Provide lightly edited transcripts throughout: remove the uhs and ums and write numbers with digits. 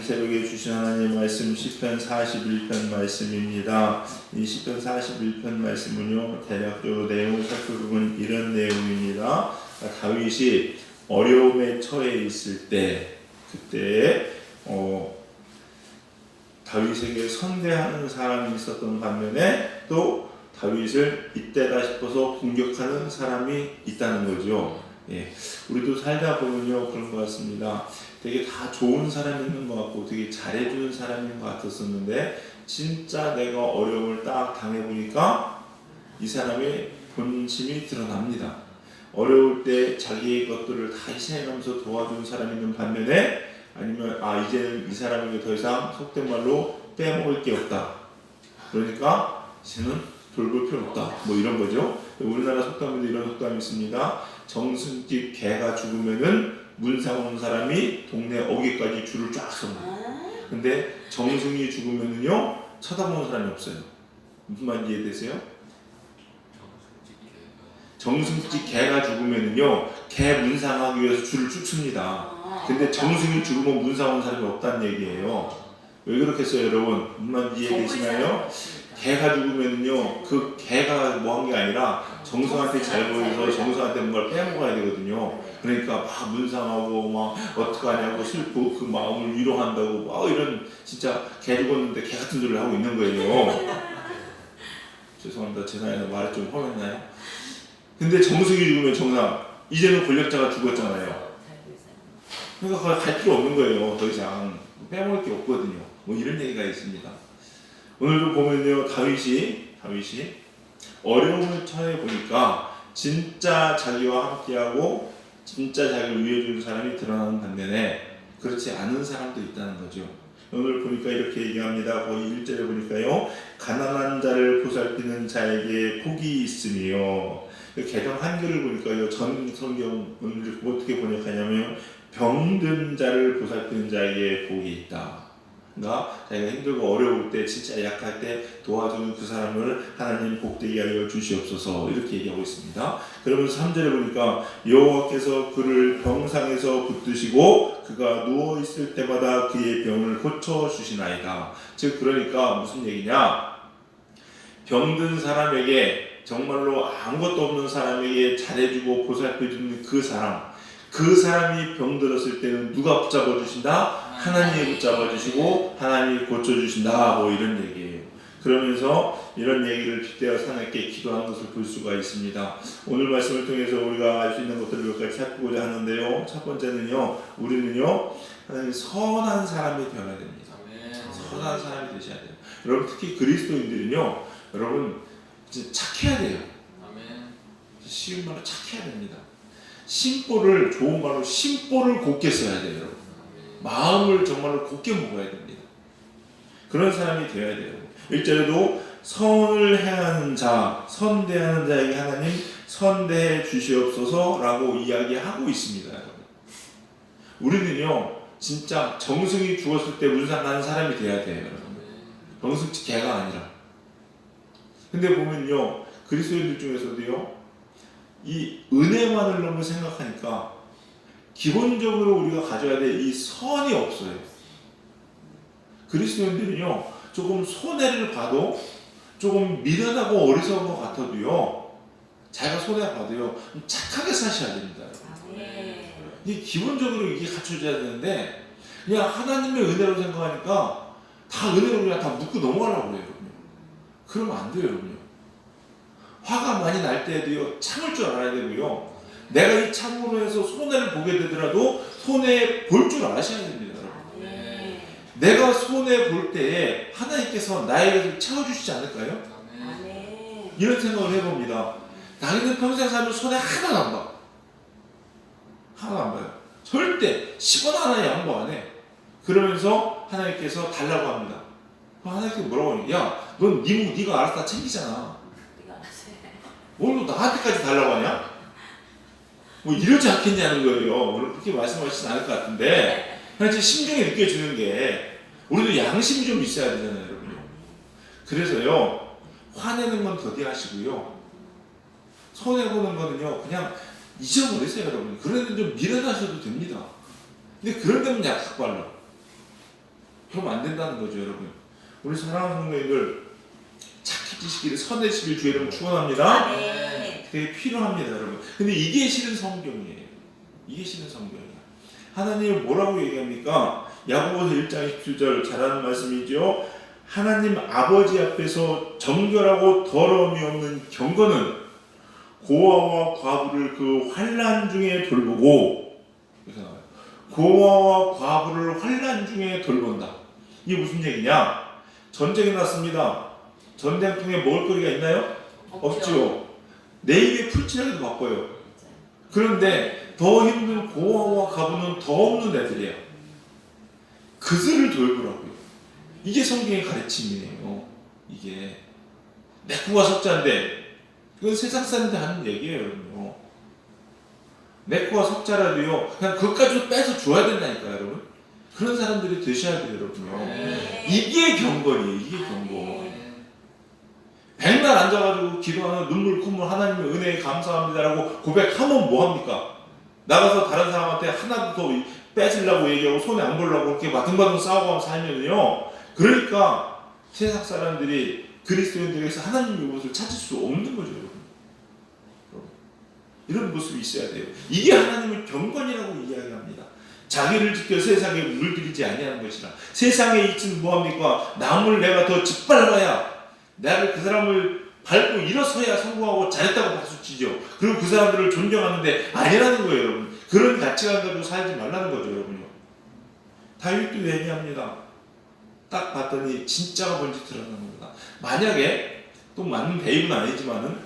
새벽에 주신 하나님의 말씀 시편 41편 말씀입니다. 이 시편 41편 말씀은요, 대략적으로 내용을 살펴보면 이런 내용입니다. 다윗이 어려움에 처해 있을 때, 그때 다윗에게 선대하는 사람이 있었던 반면에 또 다윗을 이때다 싶어서 공격하는 사람이 있다는 거죠. 예, 우리도 살다 보면요 그런 것 같습니다. 되게 다 좋은 사람이 있는 것 같고 되게 잘해주는 사람인 것 같았었는데 진짜 내가 어려움을 딱 당해보니까 이 사람의 본심이 드러납니다. 어려울 때 자기의 것들을 다 희생하면서 도와주는 사람이 있는 반면에 아니면 이제는 이 사람에게 더 이상 속된 말로 빼먹을 게 없다. 그러니까 이제는 돌볼 필요 없다. 뭐 이런 거죠. 우리나라 속담에도 이런 속담이 있습니다. 정승집 개가 죽으면은 문상 온 사람이 동네 어귀까지 줄을 쫙 섭니다. 근데 정승이 죽으면은요 쳐다보는 사람이 없어요. 무슨 말인지 이해되세요? 정승집 개가 죽으면은요 개 문상하기 위해서 줄을 쭉 씁니다. 근데 정승이 죽으면 문상 온 사람이 없다는 얘기예요. 왜 그렇겠어요, 여러분? 무슨 말인지 이해되시나요? 개가 죽으면은요 그 개가 뭐 한 게 아니라 정성한테 잘 보여서 정성한테 뭔가를 빼먹어야 되거든요. 그러니까 막 문상하고 막 어떡하냐고 슬프고 그 마음을 위로한다고 막 이런 진짜 개 죽었는데 개 같은 소리를 하고 있는 거예요. 죄송합니다. 제 나이에 말을 좀 험했나요? 근데 정승이 죽으면 정상 이제는 권력자가 죽었잖아요. 그러니까 갈 필요 없는 거예요. 더 이상 빼먹을 게 없거든요. 뭐 이런 얘기가 있습니다. 오늘도 보면요 다윗이 어려움을 처해 보니까 진짜 자기와 함께하고 진짜 자기를 위해주는 사람이 드러나는 반면에 그렇지 않은 사람도 있다는 거죠. 오늘 보니까 이렇게 얘기합니다. 거의 1절에 보니까요 가난한 자를 보살피는 자에게 복이 있으며 개정 한글을 보니까요 전 성경을 어떻게 번역하냐면 병든 자를 보살피는 자에게 복이 있다. 그러니까 자기가 힘들고 어려울 때 진짜 약할 때 도와주는 그 사람을 하나님 복되게 하여 주시옵소서 이렇게 얘기하고 있습니다. 그러면서 3절에 보니까 여호와께서 그를 병상에서 붙드시고 그가 누워있을 때마다 그의 병을 고쳐주시나이다. 즉 그러니까 무슨 얘기냐, 병든 사람에게 정말로 아무것도 없는 사람에게 잘해주고 보살펴주는 그 사람이 병들었을 때는 누가 붙잡아 주신다? 하나님이 붙잡아 주시고 하나님이 고쳐주신다. 뭐 이런 얘기예요. 그러면서 이런 얘기를 빗대어 사납게 기도하는 것을 볼 수가 있습니다. 오늘 말씀을 통해서 우리가 알 수 있는 것들을 몇 가지 살피고자 하는데요. 첫 번째는요, 우리는요 하나님 선한 사람이 되어야 됩니다. 선한 사람이 되셔야 돼요. 여러분 특히 그리스도인들은요, 여러분 진짜 착해야 돼요. 쉬운 말로 착해야 됩니다. 심보를 좋은 말로 심보를 곱게 써야 돼요. 여러분. 마음을 정말로 곱게 먹어야 됩니다. 그런 사람이 되어야 돼요. 1절에도 선을 행하는 자, 선대하는 자에게 하나님 선대해 주시옵소서라고 이야기하고 있습니다. 여러분. 우리는요 진짜 정승이 죽었을 때 문상하는 사람이 되어야 돼요. 여러분. 정승치 개가 아니라. 근데 보면요 그리스도인들 중에서도요 이 은혜만을 너무 생각하니까 기본적으로 우리가 가져야 될 이 선이 없어요. 그리스도인들은요 조금 손해를 봐도 조금 미련하고 어리석은 것 같아도요 자기가 손해 봐도요 착하게 사셔야 됩니다. 이게 기본적으로 이게 갖춰져야 되는데 그냥 하나님의 은혜로 생각하니까 다 은혜로 그냥 다 묻고 넘어가려고 그래요. 그러면 안 돼요. 여러분요. 화가 많이 날 때에도요 참을 줄 알아야 되고요. 내가 이 참으로 해서 손해를 보게 되더라도 손해 볼 줄 아셔야 됩니다. 여러분. 내가 손해 볼 때에 하나님께서 나에게 채워주시지 않을까요? 이런 생각을 해봅니다. 나는 평생 살면 손해 하나도 안 봐. 하나도 안 봐요. 절대 10원 하나 양보 안 해. 그러면서 하나님께서 달라고 합니다. 하나님께서 뭐라고 하냐? 야, 넌 네가 알아서 다 챙기잖아. 뭘 나한테까지 달라고 하냐? 뭐 이러지 않겠냐는 거예요. 물론 그렇게 말씀하시진 않을 것 같은데 그냥 심정이 느껴지는 게 우리도 양심이 좀 있어야 되잖아요. 여러분요. 그래서요 화내는 건 더디하시고요 손해보는 거는요 그냥 잊어버리세요. 여러분. 그런 데는 좀 미련하셔도 됩니다. 근데 그런 데는 약삭발로 그러면 안 된다는 거죠, 여러분. 우리 사랑하는 성도님들 착해지시기를, 선해지기를 주의 이름으로 축원합니다. 네. 되게 필요합니다, 여러분. 근데 이게 실은 성경이에요. 이게 실은 성경이에요. 하나님은 뭐라고 얘기합니까? 야고보서 1장 27절 잘 아는 말씀이죠. 하나님 아버지 앞에서 정결하고 더러움이 없는 경건은 고아와 과부를 그 환난 중에 돌보고, 고아와 과부를 환난 중에 돌본다. 이게 무슨 얘기냐? 전쟁이 났습니다. 전쟁통에 먹을 거리가 있나요? 없죠. 내 입에 풀칠하기도 바빠요. 그런데 더 힘든 고아와 과부는 더 없는 애들이에요. 그들을 돌보라고요. 이게 성경의 가르침이에요. 이게 내꾸가 석자인데 그건 세상 사람들 하는 얘기예요, 여러분. 내꾸가 석자라도요, 그냥 그것까지 빼서 줘야 된다니까요, 여러분. 그런 사람들이 되셔야 돼요, 여러분요. 네. 이게 경건이에요, 이게 경건. 백날 앉아가지고 기도하는 눈물 콧물 하나님의 은혜에 감사합니다라고 고백하면 뭐합니까? 나가서 다른 사람한테 하나도 더 뺏으려고 얘기하고 손에 안 보려고 그렇게 바둥바둥 싸우고 살면요, 그러니까 세상 사람들이 그리스도인들에게서 하나님의 모습을 찾을 수 없는 거죠, 여러분. 이런 모습이 있어야 돼요. 이게 하나님의 경건이라고 이야기합니다. 자기를 지켜 세상에 물들이지 아니하는 것이라. 세상에 있는 뭐합니까? 남을 내가 더 짓밟아야, 나를 그 사람을 밟고 일어서야 성공하고 잘했다고 박수치죠. 그리고 그 사람들을 존경하는데 아니라는 거예요, 여러분. 그런 가치관 가지고 살지 말라는 거죠, 여러분요. 다윗도 얘기합니다. 딱 봤더니 진짜가 뭔지 드러나는 겁니다. 만약에 또 맞는 배입은 아니지만은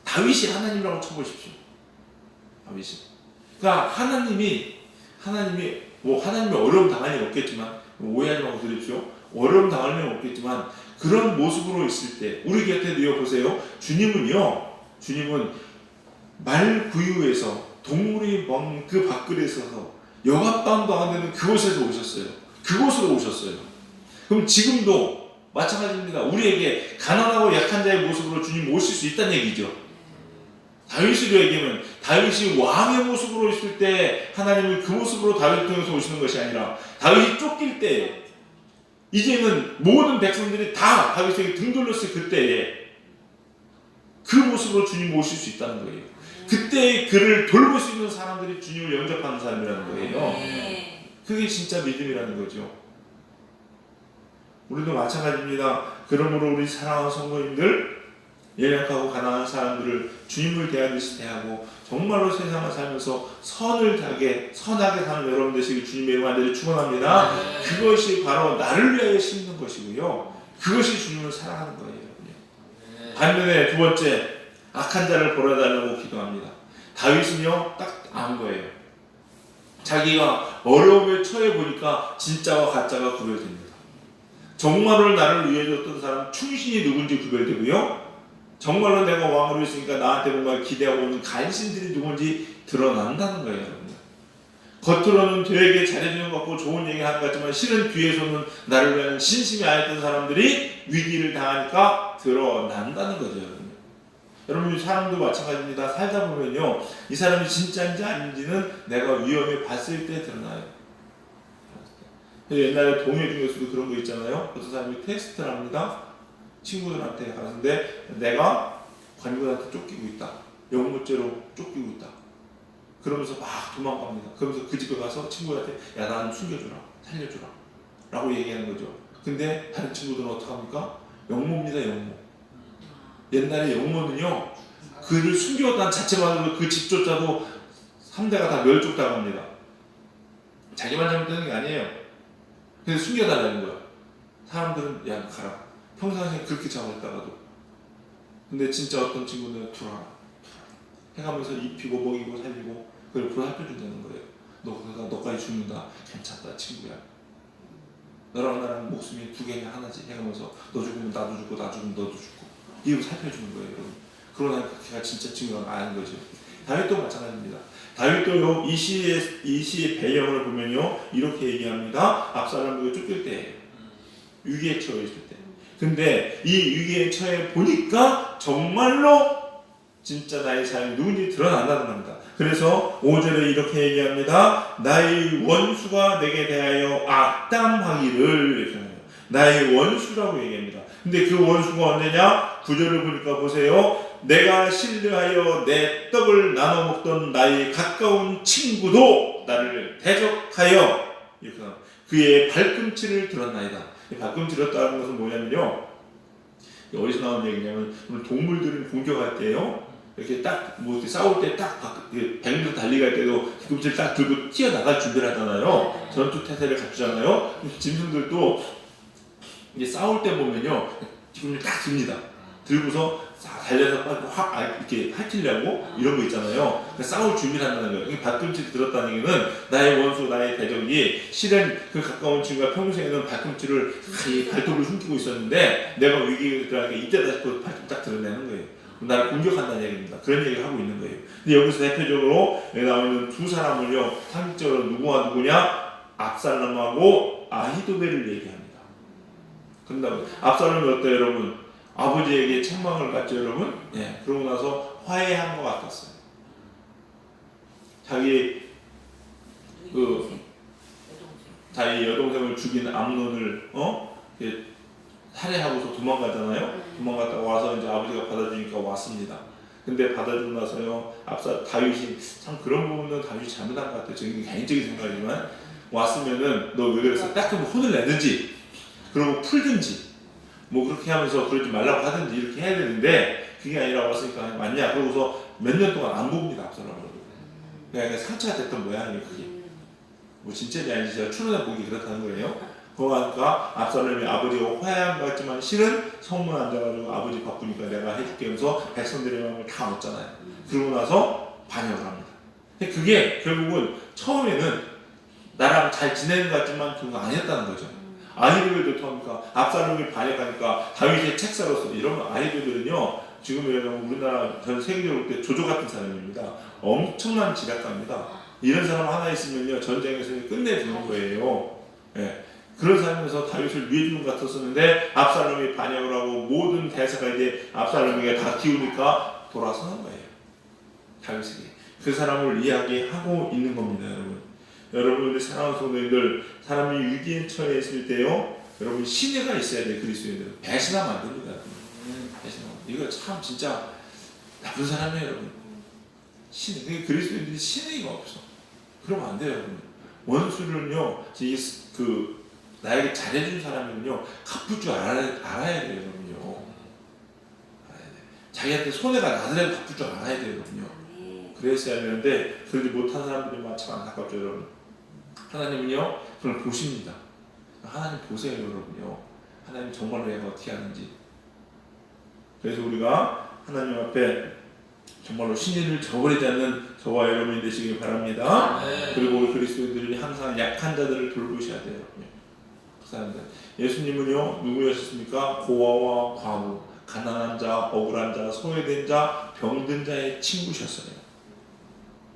다윗이 하나님이라고 쳐보십시오. 다윗이. 그러니까 하나님이 뭐 하나님이 어려움 당할 일 없겠지만, 오해하지 말고 들으십시오. 어려움 당할 일은 없겠지만 그런 모습으로 있을 때 우리 곁에도요, 보세요. 주님은 말 구유에서 동물이 먹는 그 밥그릇에 서서 여갓방도 안 되는 그곳에서 오셨어요. 그곳으로 오셨어요. 그럼 지금도 마찬가지입니다. 우리에게 가난하고 약한 자의 모습으로 주님 오실 수 있다는 얘기죠. 다윗으로 얘기하면 다윗이 왕의 모습으로 있을 때 하나님은 그 모습으로 다윗을 통해서 오시는 것이 아니라 다윗이 쫓길 때, 이제는 모든 백성들이 다 다윗에게 등 돌렸을 그때에 그 모습으로 주님 오실 수 있다는 거예요. 그때 그를 돌볼 수 있는 사람들이 주님을 영접하는 사람이라는 거예요. 그게 진짜 믿음이라는 거죠. 우리도 마찬가지입니다. 그러므로 우리 사랑하는 성도님들, 연약하고 가난한 사람들을 주님을 대하듯이 대하고 정말로 세상을 살면서 선하게 사는 여러분 되시길 주님의 이름으로 간절히 축원합니다. 그것이 바로 나를 위하여 심는 것이고요, 그것이 주님을 사랑하는 거예요. 반면에 두 번째, 악한 자를 벌어달라고 기도합니다. 다윗은요, 딱 안 거예요. 자기가 어려움에 처해 보니까 진짜와 가짜가 구별됩니다. 정말로 나를 위해 줬던 사람 충신이 누군지 구별되고요, 정말로 내가 왕으로 있으니까 나한테 뭔가 기대하고 있는 간신들이 누군지 드러난다는 거예요, 여러분. 겉으로는 되게 잘해주는 것 같고 좋은 얘기 하는 것 같지만 실은 뒤에서는 나를 위한 신심이 아니었던 사람들이 위기를 당하니까 드러난다는 거죠, 여러분. 여러분, 사람도 마찬가지입니다. 살다 보면요, 이 사람이 진짜인지 아닌지는 내가 위험에 봤을 때 드러나요. 옛날에 동요 중에서도 그런 거 있잖아요. 어떤 사람이 테스트를 합니다. 친구들한테 가는데 내가 관리관한테 쫓기고 있다, 영무죄로 쫓기고 있다, 그러면서 막 도망갑니다. 그러면서 그 집에 가서 친구한테 야, 나 좀 숨겨주라, 살려주라 라고 얘기하는 거죠. 근데 다른 친구들은 어떡합니까? 영모입니다, 영모. 옛날에 영모는요, 그를 숨겨둔 자체만으로 그 집조차도 3대가 다 멸족당합니다. 자기만 잘못되는 게 아니에요. 그래서 숨겨달라는 거야. 사람들은 야, 가라, 평상시에 그렇게 잘못했다가도. 근데 진짜 어떤 친구는 두라 해가면서 입히고 먹이고 살리고 그걸 보살펴준다는 거예요. 너까지 죽는다, 괜찮다 친구야, 너랑 나랑 목숨이 두 개냐 하나지 해가면서 너 죽으면 나도 죽고 나 죽으면 너도 죽고 이걸 살펴주는 거예요, 여러분. 그러나 걔가 진짜 친구가 아는 거죠. 다윗도 마찬가지입니다. 다윗도요, 이 시의 배경을 보면요, 이렇게 얘기합니다. 압살롬에게 쫓길 때, 위기에 처해 있을 때. 근데 이 위기에 처해 보니까 정말로 진짜 나의 삶이 누군지 드러난다는 겁니다. 그래서 5절에 이렇게 얘기합니다. 나의 원수가 내게 대하여 악담하기를 이렇게 해요. 나의 원수라고 얘기합니다. 근데 그 원수가 언제냐? 9절을 보니까 보세요. 내가 신뢰하여 내 떡을 나눠 먹던 나의 가까운 친구도 나를 대적하여 이렇게 그의 발꿈치를 들었나이다. 발꿈치를 들었다는 것은 뭐냐면요. 어디서 나온 얘기냐면 동물들은 공격할 때요. 이렇게 딱 뭐 싸울 때 딱 100m 달리갈 때도 뒤꿈치를 딱 들고 튀어나갈 준비를 하잖아요. 전투 태세를 갖추잖아요. 짐승들도 이제 싸울 때 보면요. 뒤꿈치를 딱 듭니다. 들고서 달려서 확 이렇게 핥히려고 이런 거 있잖아요. 그러니까 싸울 준비를 한다는 거예요. 이게 발꿈치를 들었다는 얘기는 나의 원수, 나의 대적이 실은 그 가까운 친구가 평소에는 발꿈치를 발톱을 숨기고 있었는데 내가 위기에 들어가니까 이때다 싶어서 발꿈치 딱 드러내는 거예요. 나를 공격한다는 얘기입니다. 그런 얘기를 하고 있는 거예요. 근데 여기서 대표적으로 여기 나오는 두 사람을요, 상징적으로 누구와 누구냐? 압살롬하고 아히도벨을 얘기합니다. 그런다고 압살롬이 어때요, 여러분? 아버지에게 책망을 받죠, 여러분? 예, 그러고 나서 화해한 것 같았어요. 자기 자기 여동생을 죽인 암논을 살해하고서 도망가잖아요. 도망갔다가 와서 이제 아버지가 받아주니까 왔습니다. 근데 받아주고 나서요, 다윗이 참 그런 부분은 다윗이 잘못한 것 같아요. 저는 개인적인 생각이지만 왔으면은 너 왜 그랬어? 딱 그러면 혼을 내든지, 그러고 풀든지, 뭐 그렇게 하면서 그러지 말라고 하든지 이렇게 해야 되는데 그게 아니라 왔으니까 맞냐? 그러고서 몇 년 동안 안 봅니다, 압살롬을. 그러니까 상처가 됐던 모양이에요, 그게. 뭐 진짜인지 아닌지 제가 추론해 보기 그렇다는 거예요. 그러니까 압살롬이 아버지가 화해한 것 같지만 실은 성문 앉아가지고 아버지 바쁘니까 내가 해줄게 하면서 백성들의 마음을 다 얻잖아요. 그러고 나서 반역을 합니다. 근데 그게 결국은 처음에는 나랑 잘 지내는 것 같지만 그거 아니었다는 거죠. 아히도벨도 통합니까? 압살롬이 반역하니까 다윗의 책사로서 이런 아히도벨은요, 지금 우리나라 전 세계적으로 볼 때 조조 같은 사람입니다. 엄청난 지략가입니다. 이런 사람 하나 있으면요, 전쟁에서 끝내주는 거예요. 예. 그런 사람에서 다윗을 위해주는 것 같았었는데 압살롬이 반역을 하고 모든 대사가 이제 압살롬에게 다 기우니까 돌아서는 거예요. 다윗에게. 그 사람을 이야기하고 있는 겁니다, 여러분. 여러분들 사랑하는 성도님들, 사람이 위기에 처해 있을 때요, 여러분 신뢰가 있어야 돼요. 그리스도인들은 배신하면 안 됩니다. 배신하면. 이거 참 진짜 나쁜 사람이에요, 여러분. 그리스도인들이 신뢰가 없어. 그러면 안 돼요, 여러분. 원수는요, 나에게 잘해준 사람은요, 갚을 줄 알아야 돼요, 여러분요. 자기한테 손해가 나더라도 갚을 줄 알아야 돼요, 여러분요. 그랬어야 되는데 그러지 못한 사람들이 참 안타깝죠, 여러분. 하나님은요, 그걸 보십니다. 하나님 보세요, 여러분요. 하나님 정말로 얘가 어떻게 하는지. 그래서 우리가 하나님 앞에 정말로 신의를 저버리지 않는 저와 여러분이 되시길 바랍니다. 그리고 우리 그리스도인들이 항상 약한 자들을 돌보셔야 돼요. 그 사람들. 예수님은요, 누구였습니까? 고아와 과부, 가난한 자, 억울한 자, 소외된 자, 병든 자의 친구셨어요.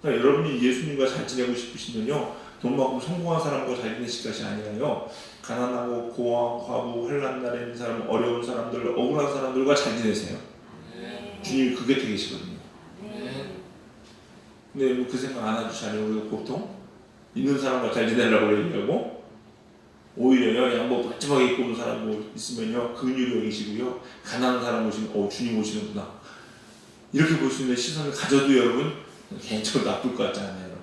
그러니까 여러분이 예수님과 잘 지내고 싶으시면요, 돈 많고 성공한 사람과 잘 지내실 것이 아니라요, 가난하고 고아, 과부, 환난 날에 있는 사람, 어려운 사람들, 억울한 사람들과 잘 지내세요. 주님이 그 곁에 계시거든요. 근데 그 생각 안 해주시잖아요. 우리가 보통 있는 사람과 잘 지내려고 얘기하고, 오히려요, 양복 멀쩡하게 입고 오는 사람 뭐 있으면요, 근유로 여기시고요, 가난한 사람 오시면 주님 오시는구나 이렇게 볼 수 있는 시선을 가져도 여러분 개인적으로 나쁠 것 같지 않아요, 여러분.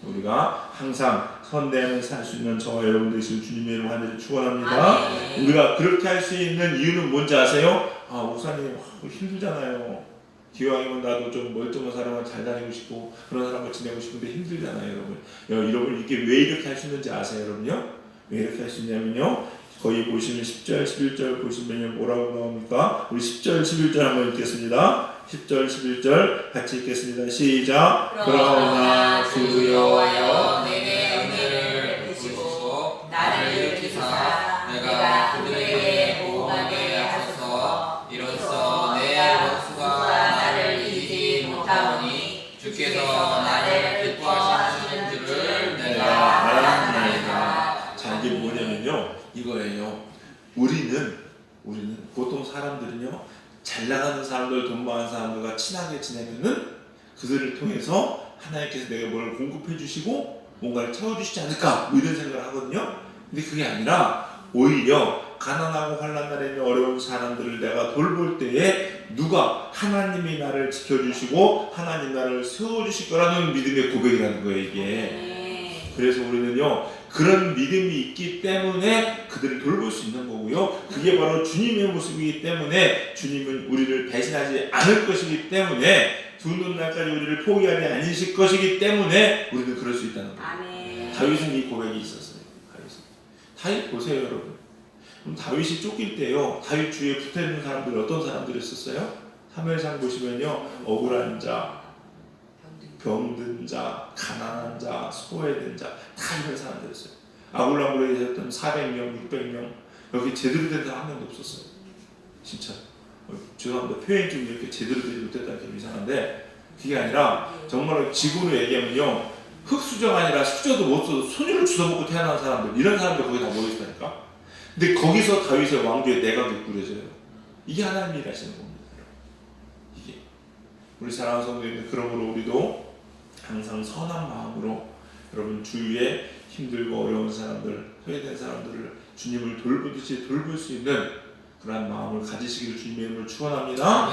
우리가 항상 선대하며 살 수 있는 저와 여러분들이 주님의 이름으로 하늘을 축원합니다. 우리가 그렇게 할 수 있는 이유는 뭔지 아세요? 목사님 힘들잖아요. 기왕이면 나도 좀 멀쩡한 사람과 잘 다니고 싶고 그런 사람과 지내고 싶은데 힘들잖아요, 여러분. 여러분 이게 왜 이렇게 할 수 있는지 아세요, 여러분요? 왜 이렇게 할 수 있냐면요, 거기 보시면 10절, 11절 보시면 뭐라고 나옵니까? 우리 10절, 11절 한번 읽겠습니다. 10절, 11절 같이 읽겠습니다. 시작. 그러나 주 여호와여 내게 은혜를 베푸시고 나를 지키사 내가 그들에게 보호하게 하소서. 이로써 내 원수가 나를 이기지 못하오니 주께서 나를 기뻐하시는 줄을 내가 알았나이다. 자, 이게 뭐냐면요, 이거예요. 우리는 보통 사람들은요, 잘 나가는 사람들, 돈 많은 사람들과 친하게 지내면은 그들을 통해서 하나님께서 내가 뭘 공급해 주시고 뭔가를 채워주시지 않을까 뭐 이런 생각을 하거든요. 근데 그게 아니라 오히려 가난하고 환난 날에 있는 어려운 사람들을 내가 돌볼 때에 누가 하나님이 나를 지켜주시고 하나님 나를 세워주실 거라는 믿음의 고백이라는 거예요 이게. 그래서 우리는요 그런 믿음이 있기 때문에 그들을 돌볼 수 있는 거고요. 그게 바로 주님의 모습이기 때문에 주님은 우리를 배신하지 않을 것이기 때문에 두 눈날까지 우리를 포기하지 않으실 것이기 때문에 우리는 그럴 수 있다는 거예요. 다윗은 이 고백이 있었어요. 다윗 보세요 여러분. 그럼 다윗이 쫓길 때요 다윗 주위에 붙어있는 사람들이 어떤 사람들이었어요? 사무엘상 보시면요 억울한 자, 병든 자, 가난한 자, 소외된 자 다 이런 사람들이었어요. 아굴람으로 계셨던 400명, 600명 여기 제대로 된 사람 한 명도 없었어요. 진짜 죄송합니다. 표현이 좀 이렇게 제대로 되지 못했다는 게 이상한데 그게 아니라 정말로 지구로 얘기하면요 흙수저가 아니라 수저도 못 써도 손으로 주워먹고 태어난 사람들 이런 사람들 거기 다 모여있다니까. 근데 거기서 다윗의 왕조의 내각이 꾸려져요. 이게 하나님이 일하시는 겁니다. 이게 우리 사랑하는 성도님들 그러므로 우리도 항상 선한 마음으로 여러분 주위에 힘들고 어려운 사람들 소외된 사람들을 주님을 돌보듯이 돌볼 수 있는 그런 마음을 가지시기를 주님의 이름으로 축원합니다.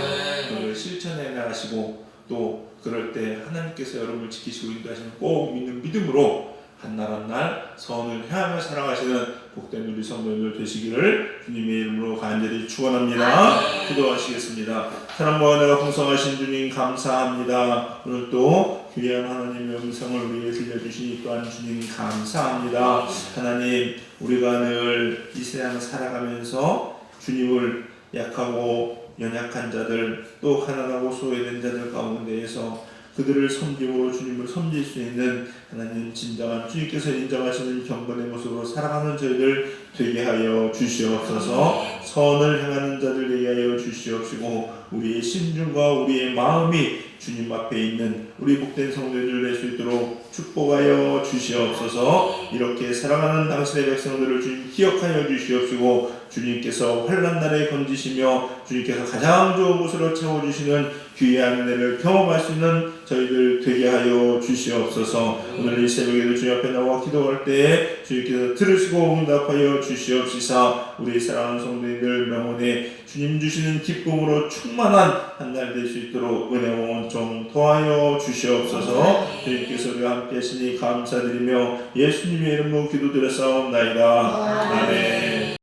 그걸 실천해 나가시고 또 그럴 때 하나님께서 여러분을 지키시고 인도하시는 꼭 믿는 믿음으로 한 날 한 날 선을 향하며 살아가시는 복된 우리 성도님들 되시기를 주님의 이름으로 간절히 축원합니다. 기도하시겠습니다. 사랑과 은혜가 풍성하신 주님 감사합니다. 오늘 또 귀한 하나님의 음성을 우리에게 들려주시니 또한 주님 감사합니다. 하나님 우리가 늘 이 세상을 살아가면서 주님을 약하고 연약한 자들 또 가난하고 소외된 자들 가운데에서 그들을 섬김으로 주님을 섬길 수 있는 하나님 진정한 주님께서 인정하시는 경건의 모습으로 살아가는 저희들 되게 하여 주시옵소서. 선을 행하는 자들 되게 하여 주시옵시고 우리의 심중과 우리의 마음이 주님 앞에 있는 우리 복된 성도들 될 수 있도록 축복하여 주시옵소서. 이렇게 사랑하는 당신의 백성들을 주님 기억하여 주시옵시고 주님께서 환난 날에 건지시며 주님께서 가장 좋은 곳으로 채워주시는 귀한 은혜를 경험할 수 있는 저희들 되게 하여 주시옵소서. 오늘 이 새벽에도 주님 앞에 나와 기도할 때에 주님께서 들으시고 응답하여 주시옵시사. 우리 사랑하는 성도님들 명원에 주님 주시는 기쁨으로 충만한 한 날 될 수 있도록 은혜와 좀 더하여 주시옵소서. 주님께서 우리와 함께 하시니 감사드리며 예수님의 이름으로 기도드렸사옵나이다. 아멘.